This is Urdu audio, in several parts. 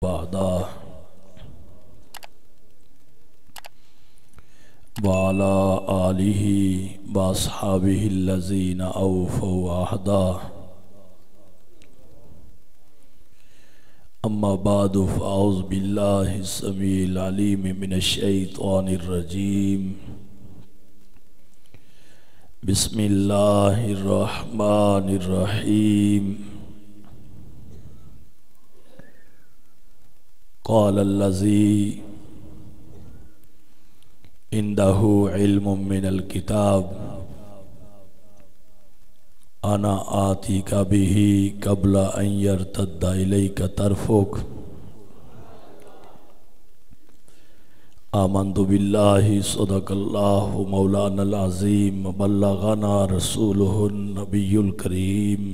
بعدا وعلى آله وأصحابه الذين أوفوا عهدا أما بعد فأعوذ بالله السميع العليم من الشيطان الرجيم بسم الله الرحمن الرحيم قال الذي عنده علم من الكتاب أنا آتيك به قبل أن يرتد إليك طرفك آمنت بالله صدق الله مولانا العظيم وبلغنا رسوله النبي الكريم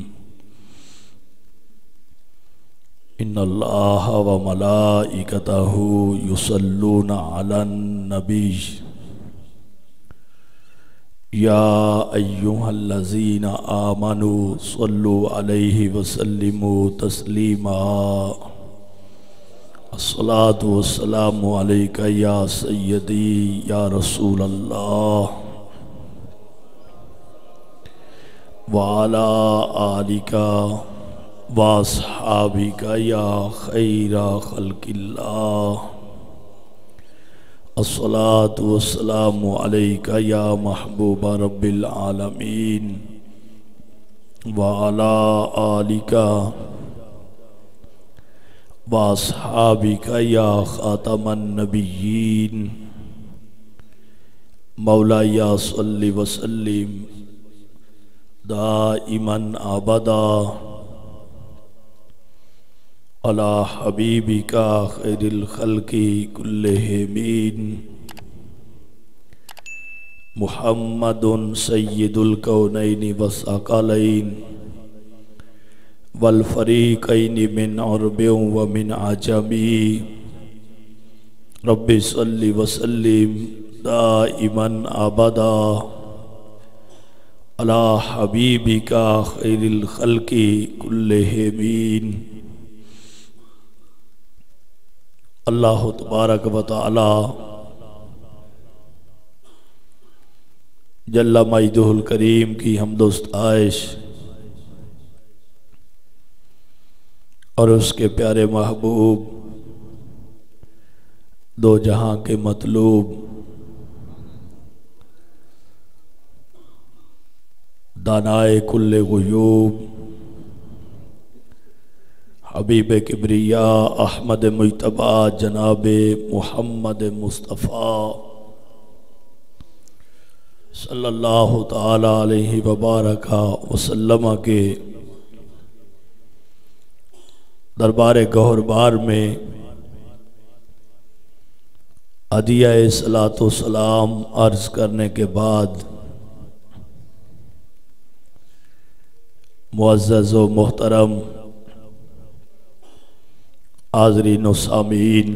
إن الله وملائكته يصلون على النبي يا أيها الذين آمنوا صلوا عليه وسلموا تسليما الصلاة والسلام عليك يا سيدي يا رسول الله وعلى آلك وَأَصْحَابِكَ يَا خَيْرَ خَلْقِ اللَّهِ الصلاة والسلام عليك يا محبوب رب العالمين وعلى آلك وأصحابك يا خاتم النبيين مولاي صل وسلم دائما أبدا على حبيبك خير الخلق كلهم محمد سيد الكونين والثقلين والفريقين من عرب ومن عجم رب صل وسلم دائما أبدا على حبيبك خير الخلق كلهم اللہ تبارک و تعالی جل مجدہ الکریم کی حمد و ستائش اور اس کے پیارے محبوب دو جہاں کے مطلوب دانائے کل غیوب حبیب کبریاء احمد مجتبی جناب محمد مصطفیٰ صلی اللہ تعالی علیہ وبارک وسلم کے دربار گہربار میں عدیہ صلاۃ و سلام عرض کرنے کے بعد معزز و محترم حاضرین و سامعین،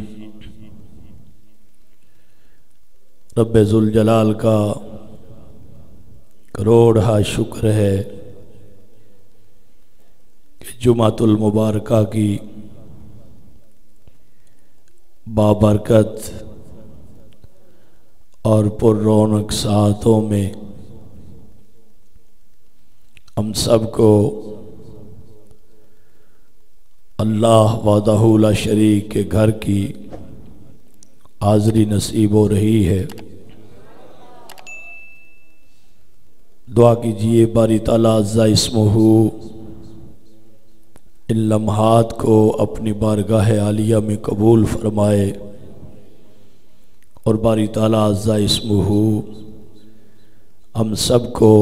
رب ذوالجلال کا کروڑا شکر ہے کہ جمعۃ المبارکہ کی بابرکت اور پر رونق ساعتوں میں ہم سب کو اللہ وحدہ لا شریک کے گھر کی حاضری نصیب ہو رہی ہے۔ دعا کیجئے باری تعالیٰ عز اسمہ ان لمحات کو اپنی بارگاہ عالیہ میں قبول فرمائے اور باری تعالیٰ عز اسمہ ہم سب کو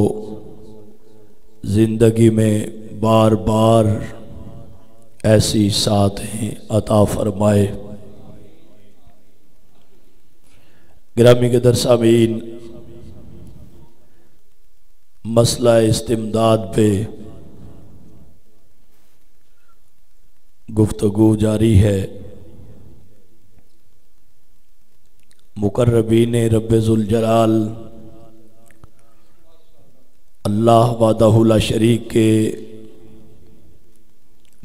زندگی میں بار بار ایسی ساتھیں عطا فرمائے۔ گرامی قدر سامعین، مسئلہ استمداد پہ گفتگو جاری ہے۔ مقربین رب ذوالجلال اللہ وحدہ لا شریک کے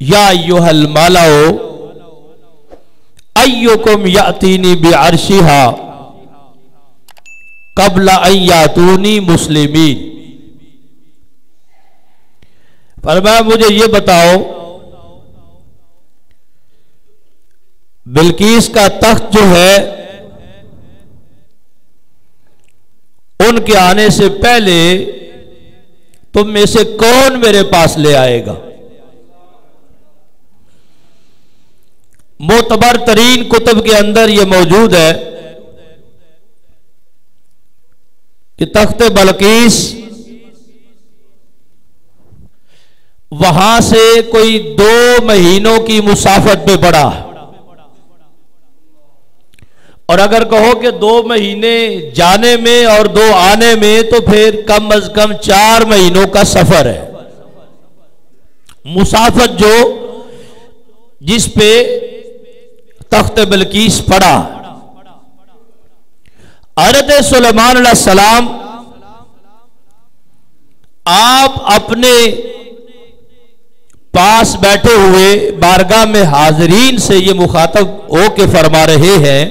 یا ایھا الملأ ایکم یاتینی بعرشھا قبل ان یاتونی مسلمین. فرمایا مجھے یہ بتاؤ بلقیس کا تخت جو ہے ان کے آنے سے پہلے تم میں سے کون میرے پاس لے آئے گا؟ معتبر ترین کتب کے اندر یہ موجود ہے کہ تخت بلقیس وہاں سے کوئی 2 مہینوں کی مسافت پہ پڑا، اور اگر کہو کہ 2 مہینے جانے میں اور 2 آنے میں تو پھر کم از کم 4 مہینوں کا سفر ہے. مسافت جو جس پہ تخت بلقیس پڑا. حضرت سلیمان علیہ السلام آپ اپنے پاس بیٹھے ہوئے بارگاہ میں حاضرین سے یہ مخاطب ہو کے فرما رہے ہیں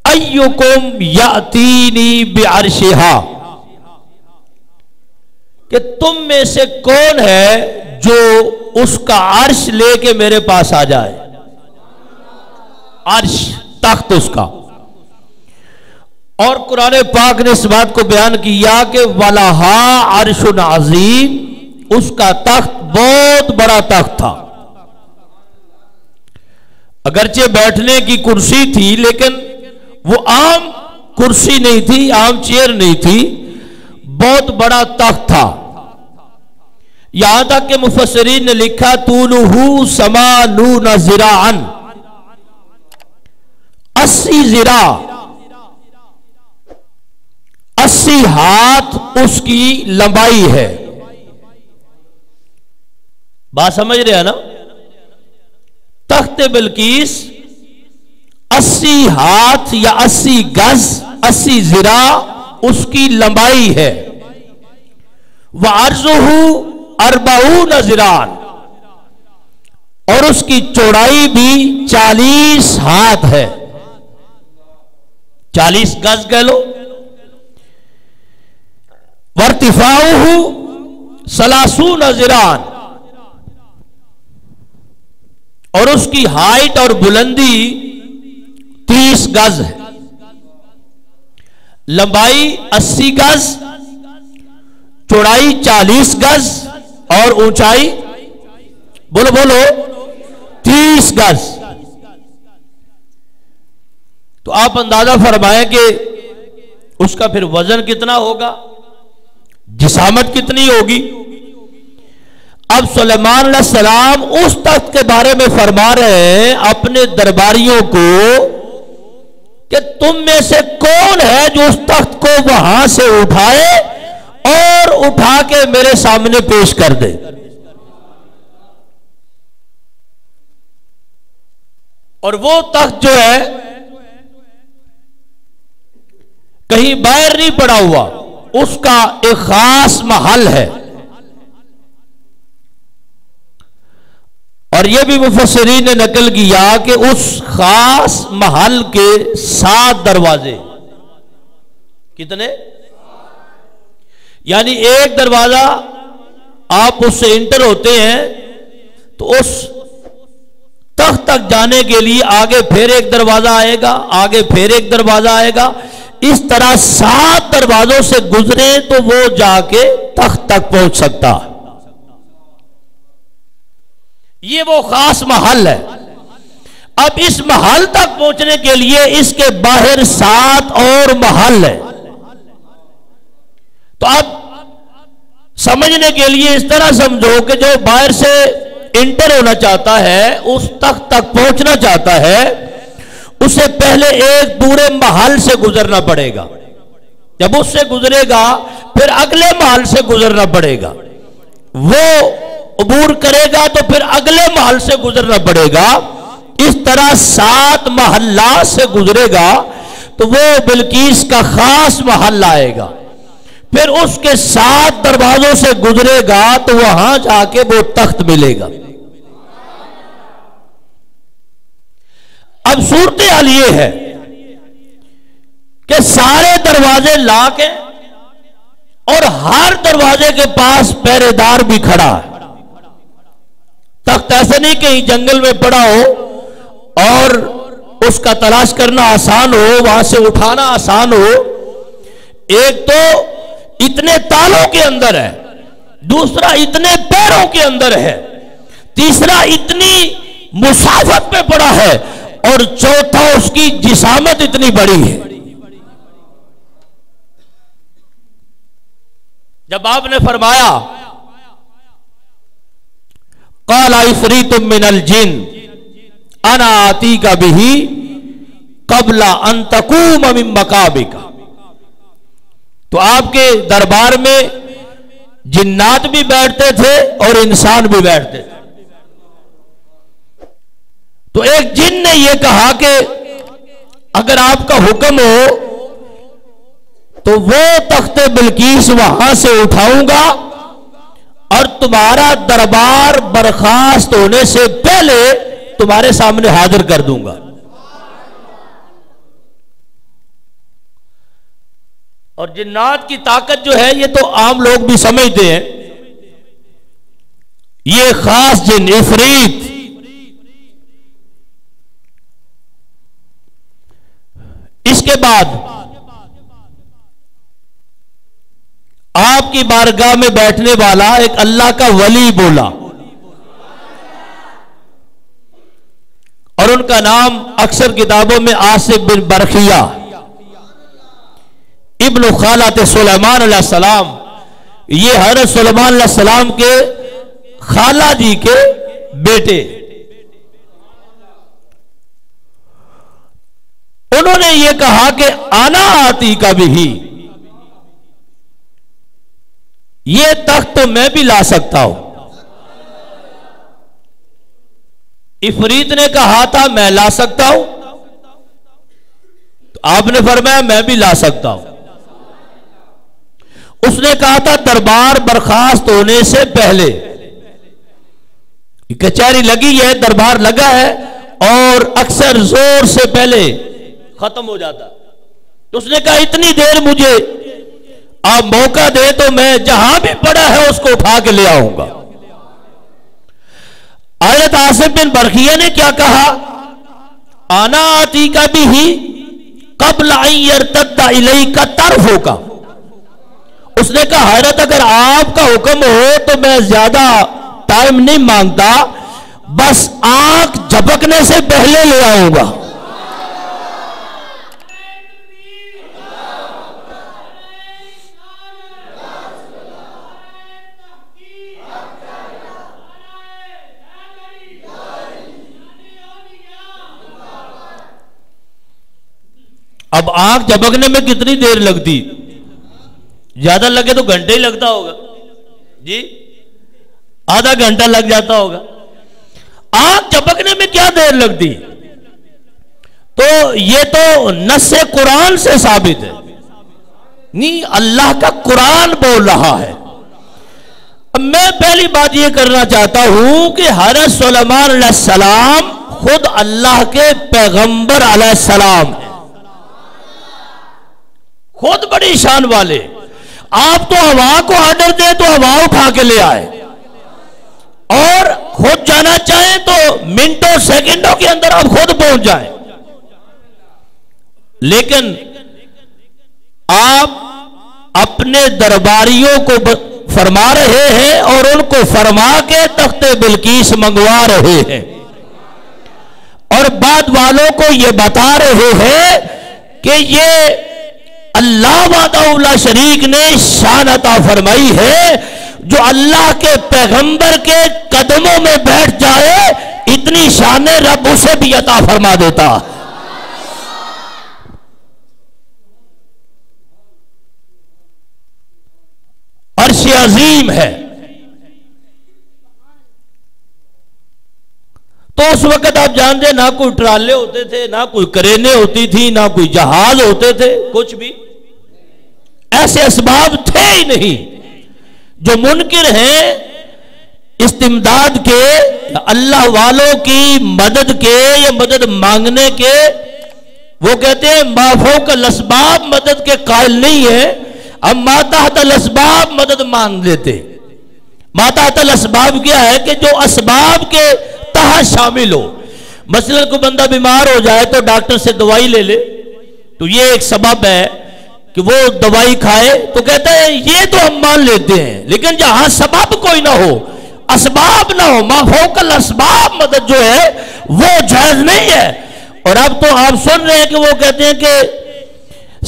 ایکم یاتینی بعرشھا، کہ تم میں سے کون ہے جو اس کا عرش لے کے میرے پاس آ جائے. عرش تخت اس کا. اور قرآن پاک نے اس بات کو بیان کیا کہ وَلَهَا عَرْشٌ عَظِيمٌ، اس کا تخت بہت بڑا تخت تھا. اگرچہ بیٹھنے کی کرسی تھی لیکن وہ عام کرسی نہیں تھی، عام چیئر نہیں تھی، بہت بڑا تخت تھا. یہاں تک کہ مفسرین نے لکھا طولہ 80 ذراعا، 80 ذراع، 80 ہاتھ اس کی لمبائی ہے. بات سمجھ رہے ہیں نا؟ تخت بلقیس 80 ہاتھ یا 80 گز، 80 ذراع اس کی لمبائی ہے. وَعَرْضُهُ 40 ذراعًا، اور اس کی چوڑائی بھی 40 ہاتھ ہے. 40 گز کہہ لو. وَارْتِفَاعُهُ 30 ذراعًا، اور اس کی ہائٹ اور بلندی 30 گز ہے. لمبائی 80 گز، چوڑائی 40 گز، اور اونچائی بولو 30 گز. تو آپ اندازہ فرمائیں کہ اس کا پھر وزن کتنا ہوگا، جسامت کتنی ہوگی. اب سلیمان علیہ السلام اس تخت کے بارے میں فرما رہے ہیں اپنے درباریوں کو کہ تم میں سے کون ہے جو اس تخت کو وہاں سے اٹھائے اور اٹھا کے میرے سامنے پیش کر دے. اور وہ تخت جو ہے کہیں باہر نہیں پڑا ہوا، اس کا ایک خاص محل ہے. اور یہ بھی مفسرین نے نقل کیا کہ اس خاص محل کے 7 دروازے. کتنے؟ یعنی ایک دروازہ آپ اس سے انٹر ہوتے ہیں تو اس تخت تک جانے کے لیے آگے پھر ایک دروازہ آئے گا، آگے پھر ایک دروازہ آئے گا. اس طرح 7 دروازوں سے گزرے تو وہ جا کے تخت تک پہنچ سکتا. یہ وہ خاص محل ہے. اب اس محل تک پہنچنے کے لیے اس کے باہر 7 اور محل ہے. تو اب سمجھنے کے لیے اس طرح سمجھو کہ جو باہر سے انٹر ہونا چاہتا ہے، اس تخت تک پہنچنا چاہتا ہے، اسے پہلے ایک پورے محل سے گزرنا پڑے گا. جب اس سے گزرے گا پھر اگلے محل سے گزرنا پڑے گا. وہ عبور کرے گا تو پھر اگلے محل سے گزرنا پڑے گا. اس طرح 7 محلات سے گزرے گا تو وہ بلقیس کا خاص محل آئے گا. پھر اس کے 7 دروازوں سے گزرے گا تو وہاں جا کے وہ تخت ملے گا. اب صورتحال یہ ہے کہ سارے دروازے لاک ہیں اور ہر دروازے کے پاس پہرے دار بھی کھڑا ہے. تخت ایسا نہیں کہیں جنگل میں پڑا ہو اور اس کا تلاش کرنا آسان ہو، وہاں سے اٹھانا آسان ہو. ایک تو اتنے تالوں کے اندر ہے، دوسرا اتنے پیروں کے اندر ہے، تیسرا اتنی مسافت پہ پڑا ہے، اور چوتھا اس کی جسامت اتنی بڑی ہے. جب آپ نے فرمایا قال عفریت من الجن انا آتیک بہ قبل ان تقوم من مقامک، تو آپ کے دربار میں جنات بھی بیٹھتے تھے اور انسان بھی بیٹھتے تھے. تو ایک جن نے یہ کہا کہ اگر آپ کا حکم ہو تو وہ تخت بلقیس وہاں سے اٹھاؤں گا اور تمہارا دربار برخاست ہونے سے پہلے تمہارے سامنے حاضر کر دوں گا. اور جنات کی طاقت جو ہے یہ تو عام لوگ بھی سمجھتے ہیں، یہ خاص جن عفریت. اس کے بعد آپ کی بارگاہ میں بیٹھنے والا ایک اللہ کا ولی بولا، اور ان کا نام اکثر کتابوں میں آصف بن برخیہ ابن خالۃ سلیمان علیہ السلام، یہ حضرت سلیمان علیہ السلام کے خالہ جی کے بیٹے. انہوں نے یہ کہا کہ انا آتی کا بھی، یہ تخت تو میں بھی لا سکتا ہوں. عفریت نے کہا تھا میں لا سکتا ہوں، تو آپ نے فرمایا میں بھی لا سکتا ہوں. اس نے کہا تھا دربار برخاست ہونے سے پہلے، کچہری لگی ہے، دربار لگا ہے اور اکثر زور سے پہلے ختم ہو جاتا. تو اس نے کہا اتنی دیر مجھے آپ موقع دے تو میں جہاں بھی پڑا ہے اس کو اٹھا کے لے آؤں گا. حضرت آصف بن برخیہ نے کیا کہا؟ انا آتی کا بھی قبل ان یرتد الیک طرفک. اس نے کہا حضرت اگر آپ کا حکم ہو تو میں زیادہ ٹائم نہیں مانگتا، بس آنکھ جھپکنے سے پہلے لے آؤں گا. اب آنکھ جھپکنے میں کتنی دیر لگتی؟ زیادہ لگے تو گھنٹے ہی لگتا ہوگا جی، آدھا گھنٹہ لگ جاتا ہوگا. آنکھ جھپکنے میں کیا دیر لگتی؟ تو یہ تو نص قرآن سے ثابت ہے، نہیں اللہ کا قرآن بول رہا ہے. اب میں پہلی بات یہ کرنا چاہتا ہوں کہ حضرت سلیمان علیہ السلام خود اللہ کے پیغمبر علیہ السلام ہیں، خود بڑی شان والے. آپ تو ہوا کو آرڈر دیں تو ہوا اٹھا کے لے آئے، اور خود جانا چاہیں تو منٹوں سیکنڈوں کے اندر آپ خود پہنچ جائیں. لیکن آپ اپنے درباریوں کو فرما رہے ہیں اور ان کو فرما کے تخت بلقیس منگوا رہے ہیں، اور بعد والوں کو یہ بتا رہے ہیں کہ یہ اللہ وحدہ لا شریک نے شان عطا فرمائی ہے. جو اللہ کے پیغمبر کے قدموں میں بیٹھ جائے اتنی شان رب اسے بھی عطا فرما دیتا. عرش عظیم ہے. تو اس وقت آپ جانتے نہ کوئی ٹرالے ہوتے تھے، نہ کوئی کرینے ہوتی تھی، نہ کوئی جہاز ہوتے تھے، کچھ بھی ایسے اسباب تھے ہے ہی نہیں. جو منکر ہیں استمداد کے، اللہ والوں کی مدد کے یا مدد مانگنے کے، وہ کہتے ہیں ما فوق الاسباب مدد کے قائل نہیں ہے. اب ما تحت الاسباب مدد مانگ لیتے. ما تحت الاسباب کیا ہے کہ جو اسباب کے تحت شامل ہو. مثلا کوئی بندہ بیمار ہو جائے تو ڈاکٹر سے دوائی لے لے، تو یہ ایک سبب ہے کہ وہ دوائی کھائے، تو کہتا ہے یہ تو ہم مان لیتے ہیں. لیکن جہاں سبب کوئی نہ ہو، اسباب نہ ہو، ما فوق الاسباب مدد جو ہے وہ جائز نہیں ہے. اور اب تو آپ سن رہے ہیں کہ وہ کہتے ہیں کہ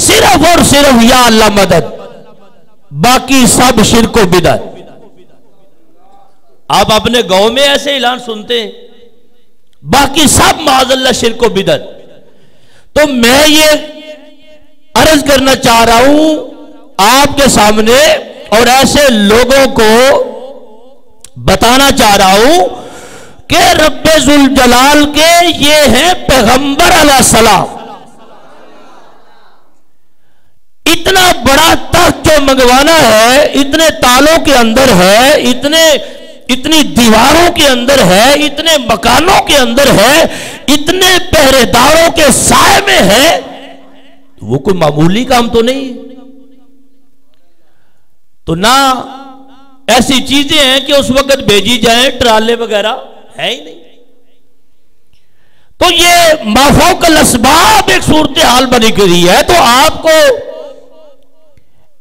صرف اور صرف یا اللہ مدد، باقی سب شرک و بدعت. آپ اپنے گاؤں میں ایسے اعلان سنتے ہیں، باقی سب معاذ اللہ شرک و بدعت. تو میں یہ عرض کرنا چاہ رہا ہوں آپ کے سامنے اور ایسے لوگوں کو بتانا چاہ رہا ہوں کہ رب ذوالجلال کے یہ ہیں پیغمبر علیہ السلام. اتنا بڑا تخت جو منگوانا ہے، اتنے تالوں کے اندر ہے، اتنی دیواروں کے اندر ہے، اتنے مکانوں کے اندر ہے، اتنے پہرے داروں کے سائے میں ہے، وہ کوئی معمولی کام تو نہیں. تو نہ ایسی چیزیں ہیں کہ اس وقت بھیجی جائیں، ٹرالے وغیرہ ہے ہی نہیں. تو یہ ما فوق الاسباب ایک صورتحال بنی کری ہے. تو آپ کو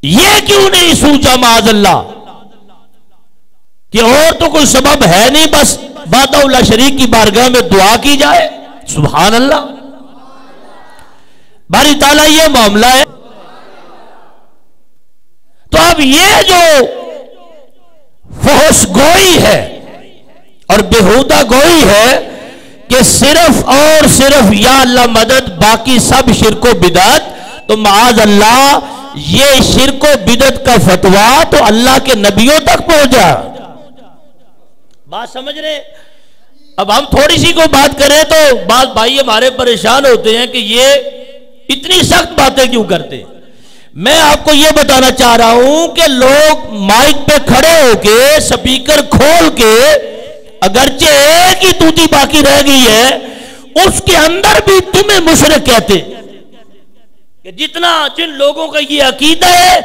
یہ کیوں نہیں سوچا معاذ اللہ کہ اور تو کوئی سبب ہے نہیں، بس وحدہ لا شریک کی بارگاہ میں دعا کی جائے؟ سبحان اللہ. باری تعالیٰ یہ معاملہ ہے. تو اب یہ جو فحش گوئی ہے اور بےہودہ گوئی ہے کہ صرف اور صرف یا اللہ مدد، باقی سب شرک و بدعت، تو معاذ اللہ یہ شرک و بدعت کا فتویٰ تو اللہ کے نبیوں تک پہنچا. بات سمجھ رہے؟ اب ہم تھوڑی سی کو بات کریں تو بعض بھائی ہمارے پریشان ہوتے ہیں کہ یہ اتنی سخت باتیں کیوں کرتے ہیں. میں آپ کو یہ بتانا چاہ رہا ہوں کہ لوگ مائک پہ کھڑے ہو کے سپیکر کھول کے، اگرچہ ایک ہی توتی باقی رہ گئی ہے، اس کے اندر بھی تمہیں مشرک کہتے کہ جن لوگوں کا یہ عقیدہ ہے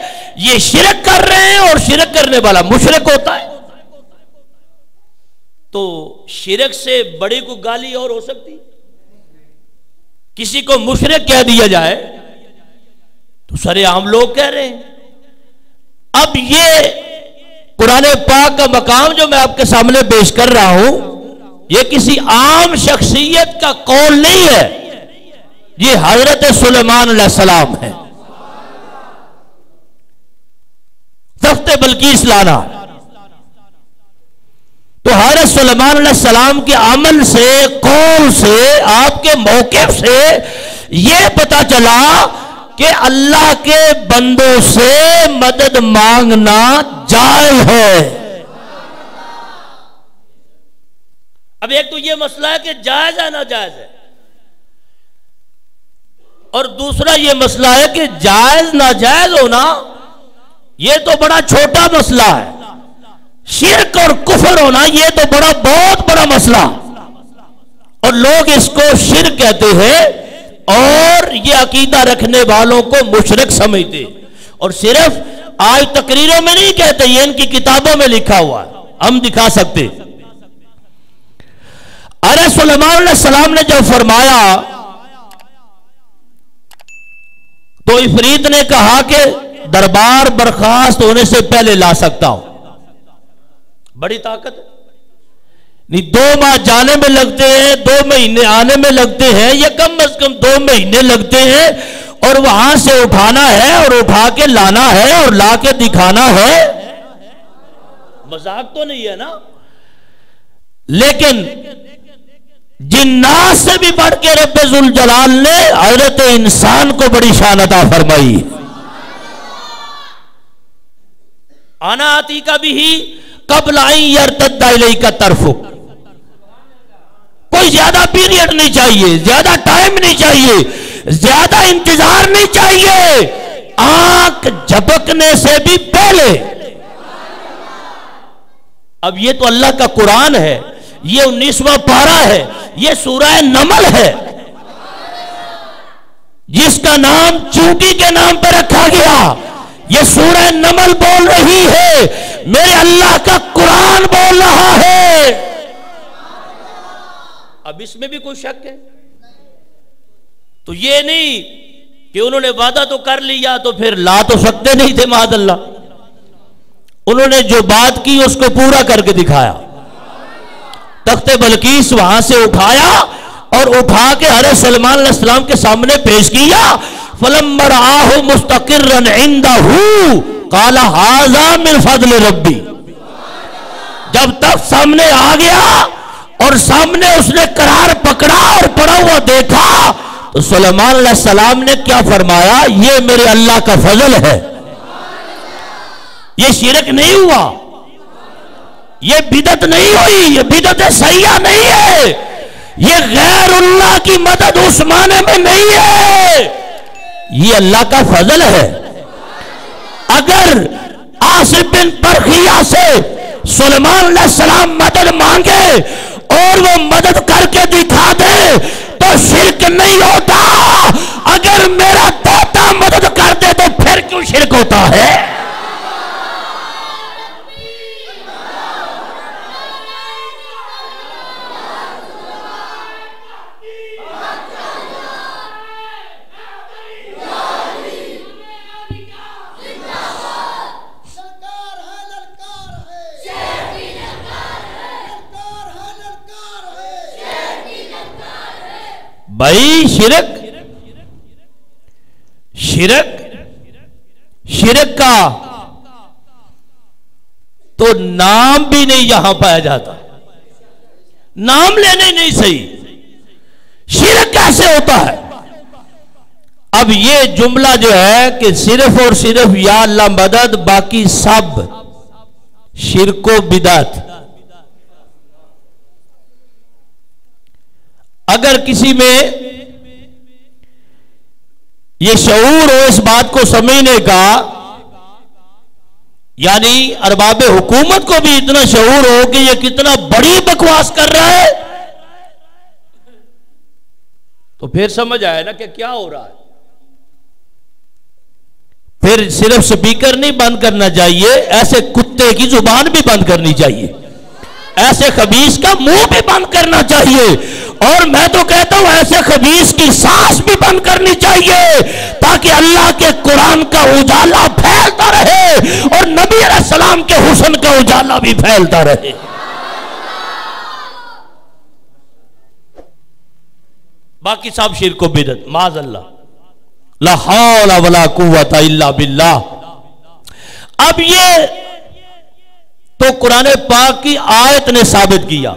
یہ شرک کر رہے ہیں اور شرک کرنے والا مشرک ہوتا ہے. تو شرک سے بڑی کو گالی اور ہو سکتی؟ کسی کو مشرک کہہ دیا جائے تو سارے عام لوگ کہہ رہے ہیں. اب یہ قرآن پاک کا مقام جو میں آپ کے سامنے پیش کر رہا ہوں، یہ کسی عام شخصیت کا قول نہیں ہے، یہ حضرت سلیمان علیہ السلام ہے. تخت بلقیس لانا تو حضرت سلیمان علیہ السلام کے عمل سے، قول سے، آپ کے موقف سے یہ پتا چلا کہ اللہ کے بندوں سے مدد مانگنا جائز ہے. اب ایک تو یہ مسئلہ ہے کہ جائز ہے ناجائز ہے، اور دوسرا یہ مسئلہ ہے کہ جائز ناجائز ہونا یہ تو بڑا چھوٹا مسئلہ ہے. شرک اور کفر ہونا یہ تو بہت بڑا مسئلہ، اور لوگ اس کو شرک کہتے ہیں اور یہ عقیدہ رکھنے والوں کو مشرک سمجھتے، اور صرف آج تقریروں میں نہیں کہتے، یہ ان کی کتابوں میں لکھا ہوا ہے، ہم دکھا سکتے. ارے سلیمان علیہ السلام نے جب فرمایا تو عفریت نے کہا کہ دربار برخاست ہونے سے پہلے لا سکتا ہوں. بڑی طاقت ہے. نہیں 2 ماہ جانے میں لگتے ہیں، 2 مہینے آنے میں لگتے ہیں، یا کم از کم 2 مہینے لگتے ہیں، اور وہاں سے اٹھانا ہے اور اٹھا کے لانا ہے اور لا کے دکھانا ہے. مذاق تو نہیں ہے نا. لیکن جنات سے بھی بڑھ کے رب ذوالجلال نے حضرت انسان کو بڑی شان عطا فرمائی. انا آتی کا بھی قبل ان یرتد الیک طرفک. کوئی زیادہ پیریڈ نہیں چاہیے، زیادہ ٹائم نہیں چاہیے، زیادہ انتظار نہیں چاہیے. آنکھ جھپکنے سے بھی پہلے. اب یہ تو اللہ کا قرآن ہے، یہ 19واں پارہ ہے، یہ سورہ نمل ہے جس کا نام چونٹی کے نام پر رکھا گیا. یہ سورہ نمل بول رہی ہے، میرے اللہ کا قرآن بول رہا ہے. اب اس میں بھی کوئی شک ہے؟ تو یہ نہیں کہ انہوں نے وعدہ تو کر لیا تو پھر لا تو سکتے نہیں تھے معاذ اللہ. انہوں نے جو بات کی اس کو پورا کر کے دکھایا. تخت بلقیس وہاں سے اٹھایا اور اٹھا کے حضرت سلیمان علیہ السلام کے سامنے پیش کیا. فَلَمَّا رَآهُ مُسْتَقِرًّا عِندَهُ قَالَ هَذَا مِنْ فَضْلِ رَبِّي. جب تخت سامنے آ گیا اور سامنے اس نے قرار پکڑا اور پڑا ہوا دیکھا تو سلیمان علیہ السلام نے کیا فرمایا؟ یہ میرے اللہ کا فضل ہے. یہ شرک نہیں ہوا، یہ بدعت نہیں ہوئی، یہ بدعت سیاح نہیں ہے، یہ غیر اللہ کی مدد اس معنی میں نہیں ہے، یہ اللہ کا فضل ہے. اگر عاصم بن برخیہ سے سلیمان علیہ السلام مدد مانگے اور وہ مدد کر کے دکھا دے تو شرک نہیں ہوتا. اگر میرا طوطا مدد کر دے تو پھر کیوں شرک ہوتا ہے؟ بھائی شرک کا تو نام بھی نہیں یہاں پایا جاتا. نام لینے نہیں صحیح. شرک کیسے ہوتا ہے؟ اب یہ جملہ جو ہے کہ صرف اور صرف یا اللہ مدد، باقی سب شرک و بدعت. اگر کسی میں یہ شعور ہو اس بات کو سمجھنے کا، یعنی ارباب حکومت کو بھی اتنا شعور ہو کہ یہ کتنا بڑی بکواس کر رہا ہے، تو پھر سمجھ آئے نا کہ کیا ہو رہا ہے. پھر صرف سپیکر نہیں بند کرنا چاہیے، ایسے کتے کی زبان بھی بند کرنی چاہیے، ایسے خبیث کا منہ بھی بند کرنا چاہیے، اور میں تو کہتا ہوں ایسے خبیث کی سانس بھی بند کرنی چاہیے تاکہ اللہ کے قرآن کا اجالا پھیلتا رہے اور نبی علیہ السلام کے حسن کا اجالا بھی پھیلتا رہے. باقی سب شرک و بدعت معاذ اللہ. لا حول ولا قوت الا باللہ. اب یہ تو قرآن پاک کی آیت نے ثابت کیا.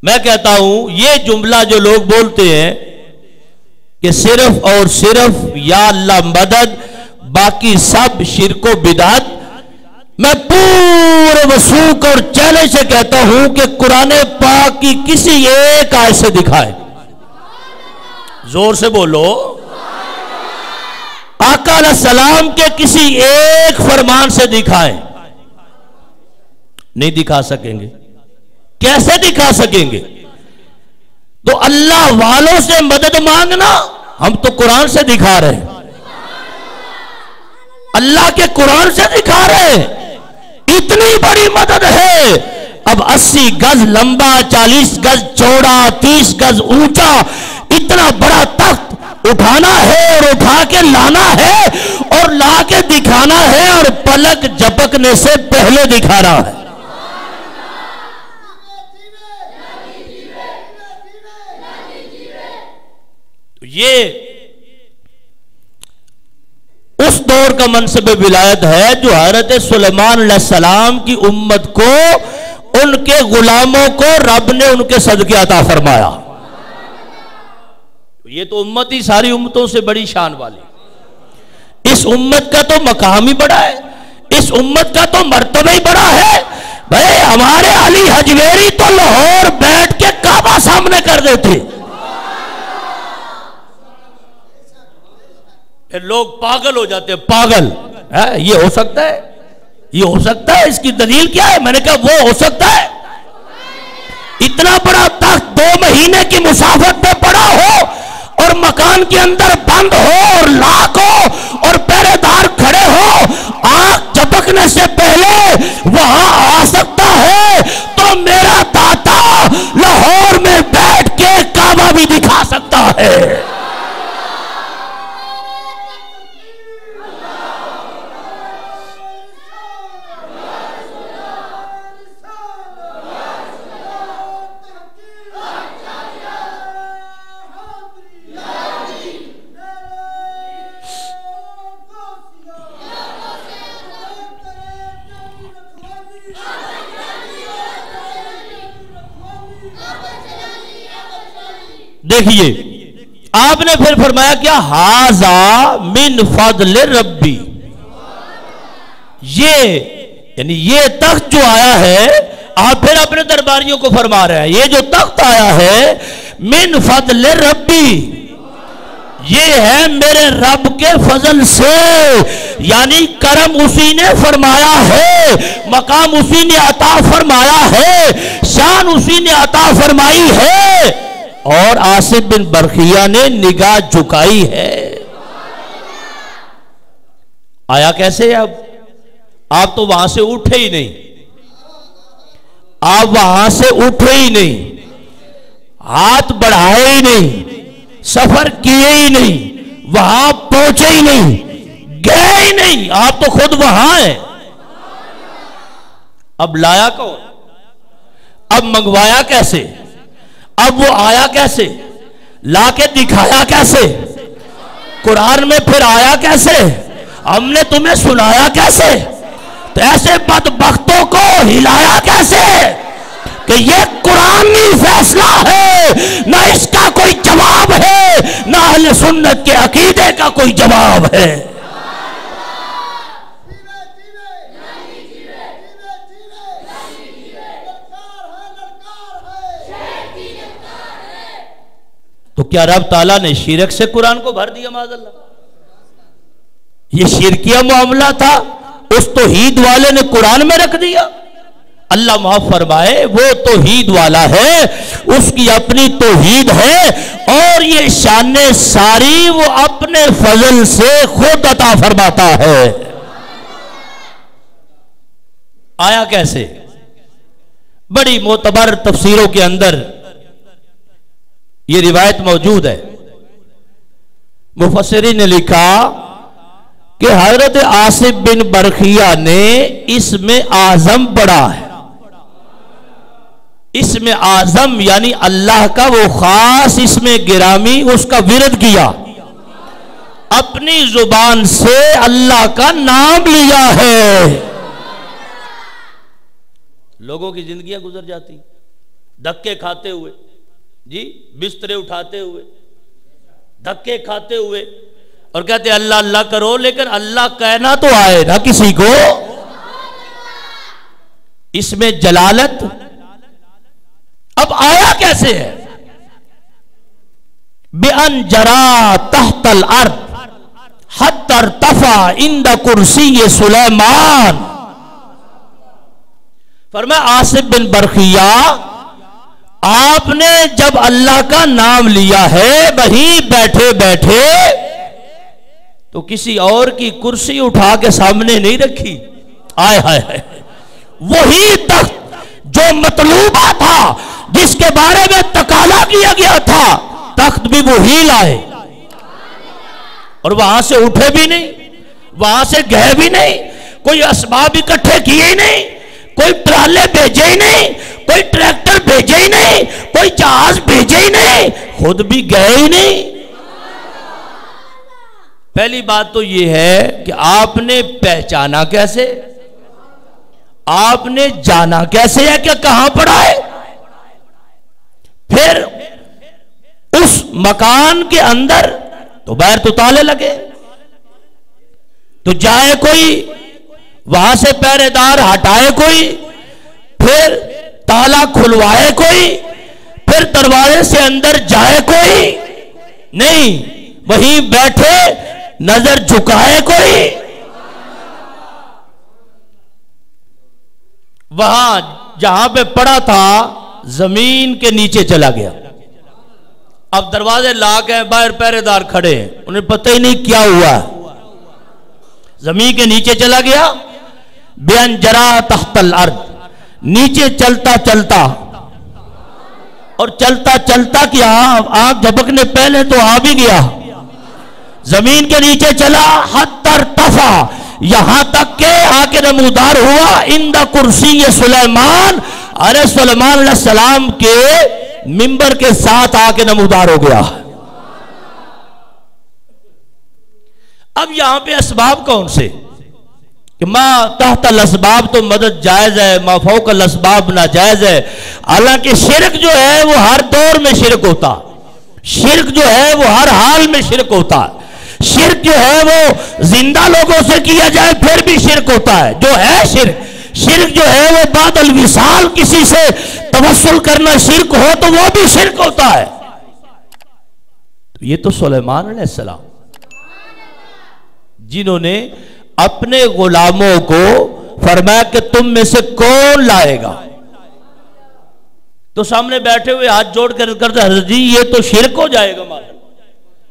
میں کہتا ہوں یہ جملہ جو لوگ بولتے ہیں کہ صرف اور صرف یا اللہ مدد باقی سب شرک و بدعت، میں پورے وثوق اور چیلنج سے کہتا ہوں کہ قرآن پاک کی کسی ایک آیت سے دکھائے. زور سے بولو. آقا علیہ السلام کے کسی ایک فرمان سے دکھائیں. نہیں دکھا سکیں گے. کیسے دکھا سکیں گے؟ تو اللہ والوں سے مدد مانگنا ہم تو قرآن سے دکھا رہے ہیں، اللہ کے قرآن سے دکھا رہے ہیں. اتنی بڑی مدد ہے. اب 80 گز لمبا، 40 گز چوڑا، 30 گز اونچا اتنا بڑا تخت اٹھانا ہے اور اٹھا کے لانا ہے اور لا کے دکھانا ہے اور پلک جھپکنے سے پہلے دکھا رہا ہے. یہ اس دور کا منصب ولایت ہے جو حضرت سلیمان علیہ السلام کی امت کو، ان کے غلاموں کو رب نے ان کے صدقے عطا فرمایا. یہ تو امت ہی ساری امتوں سے بڑی شان والی. اس امت کا تو مقام ہی بڑا ہے، اس امت کا تو مرتبہ ہی بڑا ہے. بھائی ہمارے علی حجویری تو لاہور بیٹھ کے کعبہ سامنے کر دیتے. پھر لوگ پاگل ہو جاتے ہیں، پاگل یہ ہو سکتا ہے، یہ ہو سکتا ہے، اس کی دلیل کیا ہے؟ میں نے کہا وہ ہو سکتا ہے، اتنا بڑا تخت 2 مہینے کی مسافت میں پڑا ہو اور مکان کے اندر بند ہو اور لاک ہو اور پہرے دار کھڑے ہو، آنکھ جھپکنے سے پہلے وہاں آ سکتا ہے تو میرا داتا لاہور میں بیٹھ کے کعبہ بھی دکھا سکتا ہے۔ دیکھیے آپ نے پھر فرمایا کیا؟ ہاذا من فضل ربی، یہ یعنی یہ تخت جو آیا ہے، آپ پھر اپنے درباریوں کو فرما رہے ہیں یہ جو تخت آیا ہے من فضل ربی، یہ ہے میرے رب کے فضل سے، یعنی کرم اسی نے فرمایا ہے، مقام اسی نے عطا فرمایا ہے، شان اسی نے عطا فرمائی ہے، اور آصف بن برقیہ نے نگاہ جھکائی ہے۔ آیا کیسے؟ اب آپ تو وہاں سے اٹھے ہی نہیں، آپ وہاں سے اٹھے ہی نہیں، ہاتھ بڑھائے ہی نہیں، سفر کیے ہی نہیں، وہاں پہنچے ہی نہیں، گئے ہی نہیں، آپ تو خود وہاں ہیں۔ اب لایا کون؟ اب منگوایا کیسے؟ اب وہ آیا کیسے؟ لا کے دکھایا کیسے؟ قرآن میں پھر آیا کیسے؟ ہم نے تمہیں سنایا کیسے؟ تو ایسے بدبختوں کو ہلایا کیسے کہ یہ قرآنی فیصلہ ہے، نہ اس کا کوئی جواب ہے، نہ اہل سنت کے عقیدے کا کوئی جواب ہے۔ تو کیا رب تعالیٰ نے شرک سے قرآن کو بھر دیا؟ معاذ اللہ، یہ شرکیہ معاملہ تھا، اس توحید والے نے قرآن میں رکھ دیا۔ اللہ معاف فرمائے، وہ توحید والا ہے، اس کی اپنی توحید ہے، اور یہ شان ساری وہ اپنے فضل سے خود عطا فرماتا ہے۔ آیا کیسے؟ بڑی معتبر تفسیروں کے اندر یہ روایت موجود ہے، مفسرین نے لکھا کہ حضرت آصف بن برقیہ نے اسم اعظم پڑھا ہے، اسم اعظم یعنی اللہ کا وہ خاص اسم گرامی، اس کا ورد کیا، اپنی زبان سے اللہ کا نام لیا ہے۔ لوگوں کی زندگیاں گزر جاتی دھکے کھاتے ہوئے، جی بسترے اٹھاتے ہوئے، دھکے کھاتے ہوئے، اور کہتے اللہ اللہ کرو، لیکن اللہ کہنا تو آئے نا کسی کو۔ اس میں جلالت اب آیا کیسے ہے؟ بِأَنْ جَرَا تَحْتَ الْأَرْضِ حَتَّى ارْتَفَعَ عِنْدَ كُرْسِيِّ سُلَيْمَانَ۔ فرمایا آصف بن برقیہ، آپ نے جب اللہ کا نام لیا ہے وہیں بیٹھے بیٹھے تو کسی اور کی کرسی اٹھا کے سامنے نہیں رکھی، آئے ہائے ہائے، وہی تخت جو مطلوبہ تھا، جس کے بارے میں تقاضا کیا گیا تھا، تخت بھی وہی لائے، اور وہاں سے اٹھے بھی نہیں، وہاں سے گئے بھی نہیں، کوئی اسباب اکٹھے کیے ہی نہیں، کوئی ٹرالے بھیجے ہی نہیں، کوئی ٹریکٹر بھیجے ہی نہیں، کوئی جہاز بھیجے ہی نہیں، خود بھی گئے ہی نہیں۔ پہلی بات تو یہ ہے کہ آپ نے پہچانا کیسے، آپ نے جانا کیسے ہے کہ کہاں پڑا ہے؟ پھر اس مکان کے اندر تو باہر تو تالے لگے، تو جائے کوئی، وہاں سے پہرے دار ہٹائے کوئی، پھر تالا کھلوائے کوئی، پھر دروازے سے اندر جائے کوئی نہیں، وہیں بیٹھے نظر جھکائے کوئی؟ وہاں جہاں پہ پڑا تھا زمین کے نیچے چلا گیا. اب دروازے لاک ہیں، باہر پہرے دار کھڑے ہیں، انہیں پتہ ہی نہیں کیا ہوا. زمین کے نیچے چلا گیا. بیان جرا تحت الارض، نیچے چلتا چلتا، اور چلتا چلتا کیا آنکھ جھپکنے پہلے تو آ بھی گیا. زمین کے نیچے چلا حتی ارتفع، یہاں تک کہ آ کے نمودار ہوا عند کرسی سلیمان، ارے سلیمان علیہ السلام کے منبر کے ساتھ آ کے نمودار ہو گیا. اب یہاں پہ اسباب کون سے؟ کہ ما تحت الاسباب تو مدد جائز ہے، ما فوق الاسباب ناجائز ہے. حالانکہ شرک جو ہے وہ ہر دور میں شرک ہوتا، شرک جو ہے وہ ہر حال میں شرک ہوتا. شرک جو ہے وہ زندہ لوگوں سے کیا جائے پھر بھی شرک ہوتا ہے، جو ہے شرک. شرک جو ہے وہ بعد الوصال کسی سے توسل کرنا شرک ہو تو وہ بھی شرک ہوتا ہے. یہ تو سلیمان علیہ السلام جنہوں نے اپنے غلاموں کو فرمایا کہ تم میں سے کون لائے گا، تو سامنے بیٹھے ہوئے ہاتھ جوڑ کر کرتے حضرت جی یہ تو شرک ہو جائے گا. مانا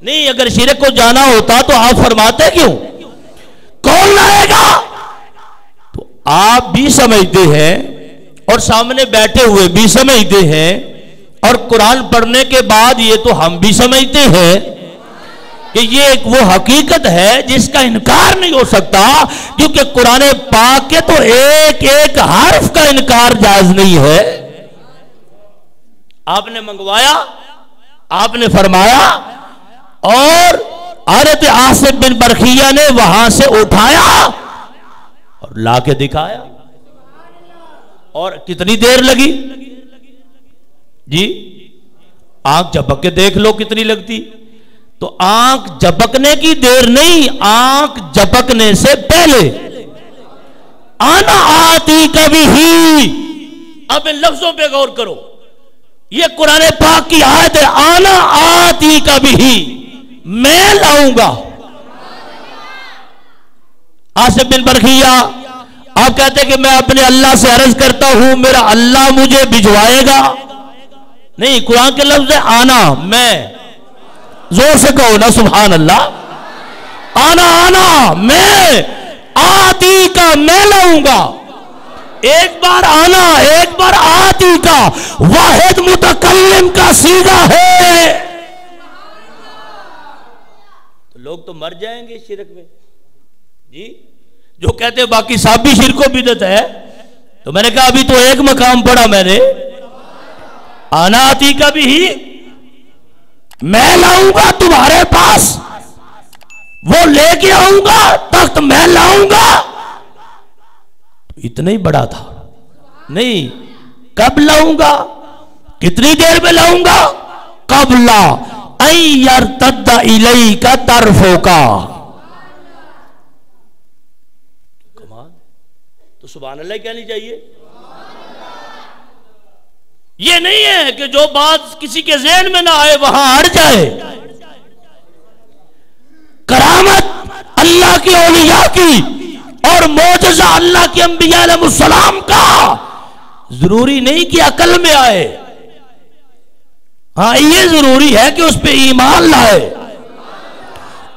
نہیں، اگر شرک کو جانا ہوتا تو آپ فرماتے کیوں کون لائے گا؟ تو آپ بھی سمجھتے ہیں اور سامنے بیٹھے ہوئے بھی سمجھتے ہیں، اور قرآن پڑھنے کے بعد یہ تو ہم بھی سمجھتے ہیں کہ یہ ایک وہ حقیقت ہے جس کا انکار نہیں ہو سکتا، کیونکہ قرآن پاک کے تو ایک ایک حرف کا انکار جائز نہیں ہے. آپ نے منگوایا، آپ نے فرمایا، اور حضرت عاصم بن برخیہ نے وہاں سے اٹھایا اور لا کے دکھایا. اور کتنی دیر لگی جی؟ آنکھ جھپک کے دیکھ لو کتنی لگتی. تو آنکھ جھپکنے کی دیر نہیں، آنکھ جھپکنے سے پہلے آنا آتی کبھی ہی. اب ان لفظوں پہ غور کرو، یہ قرآن پاک کی آیت ہے، آنا آتی کبھی ہی، میں لاؤں گا. عاصم بن برخیہ آپ کہتے ہیں کہ میں اپنے اللہ سے عرض کرتا ہوں میرا اللہ مجھے بھجوائے گا. نہیں، قرآن کے لفظ ہے آنا، میں. زور سے کہو نا سبحان اللہ. آنا آنا میں، آتی کا میں لاؤں گا. ایک بار آنا، ایک بار آتی کا واحد متکلم کا صیغہ ہے. تو لوگ تو مر جائیں گے شرک میں جی. جو کہتے ہیں باقی سب بھی شرک و بدعت ہے، تو میں نے کہا ابھی تو ایک مقام پڑھا میں نے، آنا آتی کا بھی ہی، میں لاؤں گا تمہارے پاس، وہ لے کے آؤں گا، تخت میں لاؤں گا. اتنا ہی بڑا تھا. نہیں، کب لاؤں گا، کتنی دیر میں لاؤں گا؟ قبل ان یرتد الیک طرفک. کمال. تو سبحان اللہ کہنی چاہیے. یہ نہیں ہے کہ جو بات کسی کے ذہن میں نہ آئے وہاں اڑ جائے. کرامت اللہ کی اولیاء کی اور معجزہ اللہ کے انبیاء علیہ السلام کا ضروری نہیں کہ عقل میں آئے. ہاں یہ ضروری ہے کہ اس پہ ایمان لائے،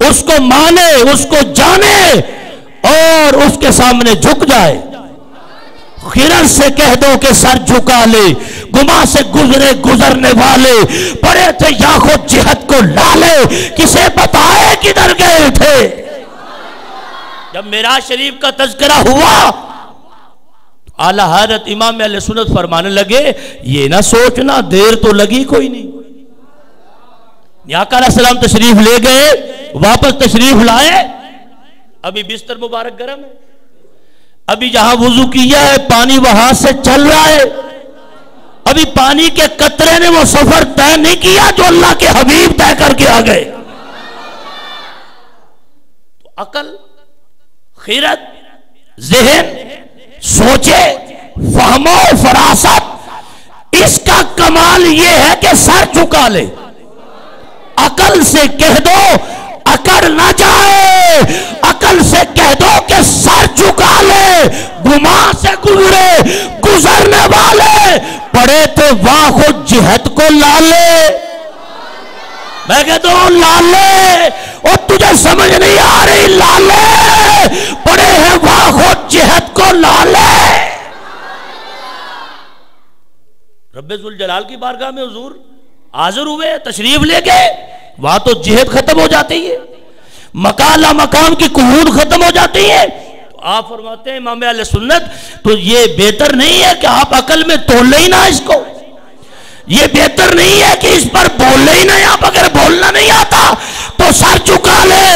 اس کو مانے، اس کو جانے اور اس کے سامنے جھک جائے. خیرن سے کہہ دو کہ سر جھکا لے، گما سے گزرے گزرنے والے پڑے تھے یا خود جہت کو لالے، کسے بتائے کدھر گئے تھے. جب معراج شریف کا تذکرہ ہوا اعلیٰ حضرت امام اہل سنت فرمانے لگے یہ نہ سوچنا دیر تو لگی کوئی نہیں. آقا علیہ السلام تشریف لے گئے، واپس تشریف لائے، ابھی بستر مبارک گرم ہے، ابھی جہاں وضو کیا ہے پانی وہاں سے چل رہا ہے، ابھی پانی کے قطرے نے وہ سفر طے نہیں کیا جو اللہ کے حبیب طے کر کے آ گئے. تو عقل، خیرت، ذہن، سوچے، فہمو، فراست، اس کا کمال یہ ہے کہ سر جھکا لے. عقل سے کہہ دو اکڑ نہ جائے، عقل سے کہہ دو کہ سر جھکا لے، گمان سے گزرے گزرنے والے، پڑے تھے واہ خود جہت کو لالے، میں کہتا ہوں لالے، اور تجھے سمجھ نہیں آ رہی لالے، پڑے ہیں واہ خود جہت کو لالے۔ رب ذوالجلال کی بارگاہ میں حضور حاضر ہوئے، تشریف لے گئے، وہاں تو جہت ختم ہو جاتی ہے، مکالہ مقام کی قعود ختم ہو جاتی ہے۔ تو آپ فرماتے ہیں امام اہل سنت تو یہ بہتر نہیں ہے کہ آپ عقل میں تول لیں نا اس کو، یہ بہتر نہیں ہے کہ اس پر بول لیں نا، آپ اگر بولنا نہیں آتا تو سر چکا لے،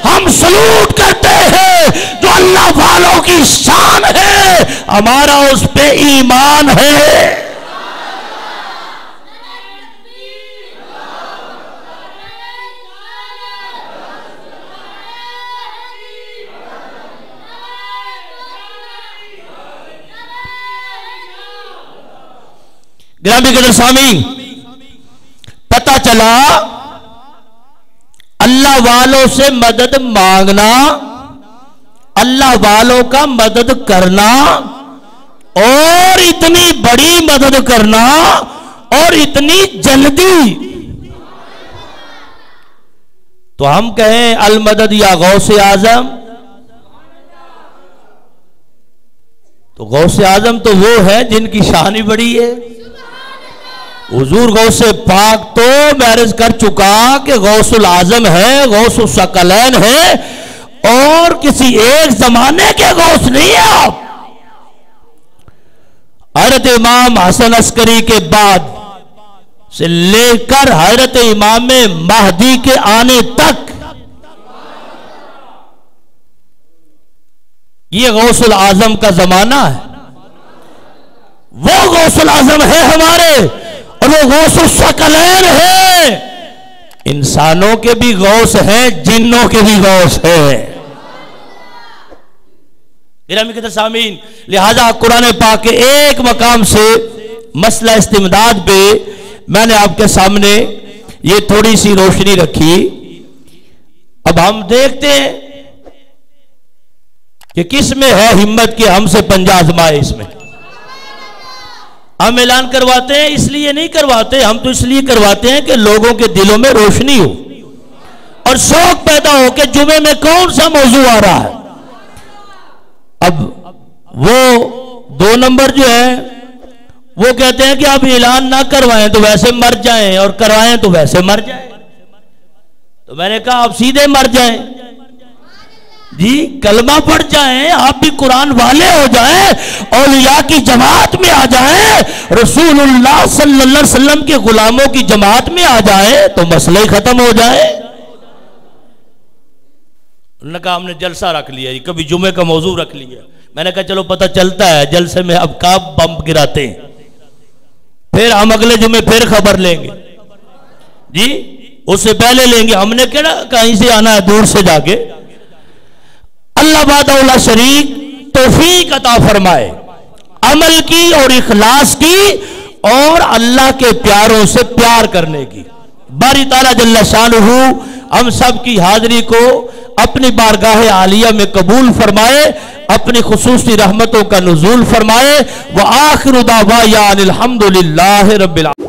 ہم سلوٹ کرتے ہیں جو اللہ والوں کی شان ہے، ہمارا اس پہ ایمان ہے۔ گرامی قدر سامعین، پتہ چلا اللہ والوں سے مدد مانگنا، اللہ والوں کا مدد کرنا، اور اتنی بڑی مدد کرنا اور اتنی جلدی، تو ہم کہیں المدد یا غوث اعظم، تو غوث اعظم تو وہ ہے جن کی شان ہی بڑی ہے۔ حضور غوث پاک تو میں عرض کر چکا کہ غوث العظم ہے، غوث الثقلین ہے، اور کسی ایک زمانے کے غوث نہیں ہے آپ۔ حضرت امام حسن عسکری کے بعد سے لے کر حضرت امام مہدی کے آنے تک یہ غوث العظم کا زمانہ ہے، وہ غوث العظم ہے ہمارے، اور وہ غوث الثقلین ہے۔ انسانوں کے بھی غوث ہیں، جنوں کے بھی غوث ہیں۔ گرامی قدر سامعین، لہذا قرآن پاک کے ایک مقام سے مسئلہ استمداد پہ میں نے آپ کے سامنے یہ تھوڑی سی روشنی رکھی۔ اب ہم دیکھتے ہیں کہ کس میں ہے ہمت کہ ہم سے پنجہ آزمائے۔ اس میں ہم اعلان کرواتے ہیں، اس لیے نہیں کرواتے، ہم تو اس لیے کرواتے ہیں کہ لوگوں کے دلوں میں روشنی ہو اور شوق پیدا ہو کہ جمعے میں کون سا موضوع آ رہا ہے۔ اب وہ 2 نمبر جو ہے وہ کہتے ہیں کہ آپ اعلان نہ کروائیں تو ویسے مر جائیں، اور کروائیں تو ویسے مر جائیں۔ تو میں نے کہا آپ سیدھے مر جائیں جی، کلمہ پڑھ جائیں، آپ بھی قرآن والے ہو جائیں، اولیاء کی جماعت میں آ جائیں، رسول اللہ صلی اللہ علیہ وسلم کے غلاموں کی جماعت میں آ جائیں تو مسئلہ ہی ختم ہو جائے۔ انہوں نے کہا ہم نے جلسہ رکھ لیا، کبھی جمعے کا موضوع رکھ لیا۔ میں نے کہا چلو پتہ چلتا ہے جلسے میں اب کب بم گراتے ہیں، پھر ہم اگلے جمعے پھر خبر لیں گے جی، اس سے پہلے لیں گے۔ ہم نے کہیں سے آنا ہے دور سے جا کے۔ اللہ وحدہ لا شریک توفیق عطا فرمائے عمل کی اور اخلاص کی اور اللہ کے پیاروں سے پیار کرنے کی۔ باری تعالیٰ جل شانہ ہم سب کی حاضری کو اپنی بارگاہ عالیہ میں قبول فرمائے، اپنی خصوصی رحمتوں کا نزول فرمائے۔ وآخر دعوانا الحمدللہ رب العالمین۔